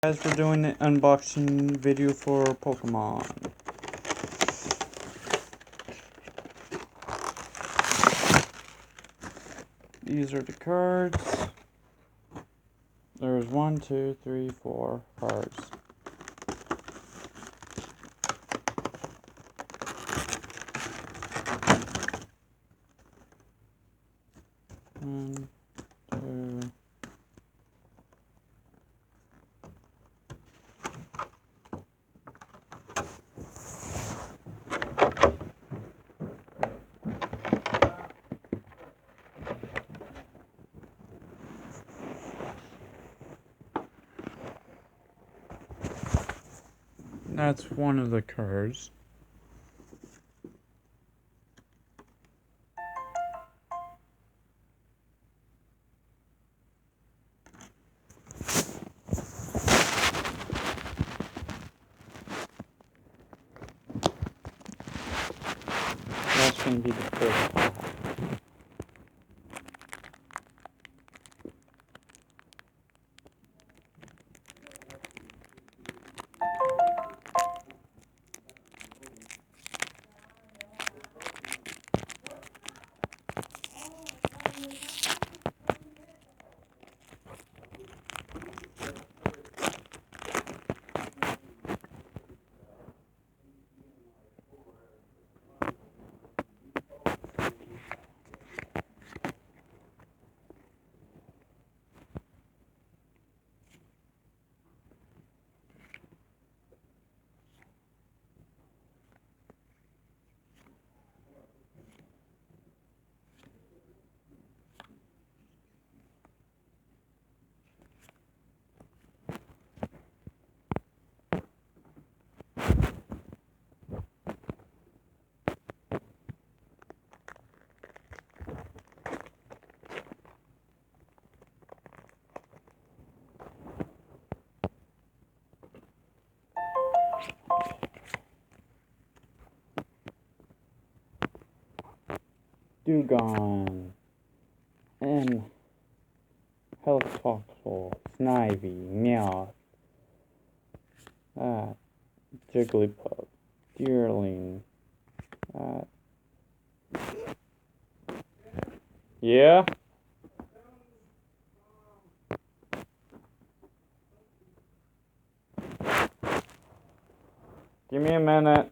Guys, we're doing an unboxing video for Pokemon. These are the cards. There's 1, 2, 3, 4 cards. One, two. That's one of the cards. That's going to be the first pack. Dewgong, and Helioptile, Snivy, Meowth, Jigglypuff, Deerling, yeah? Give me a minute.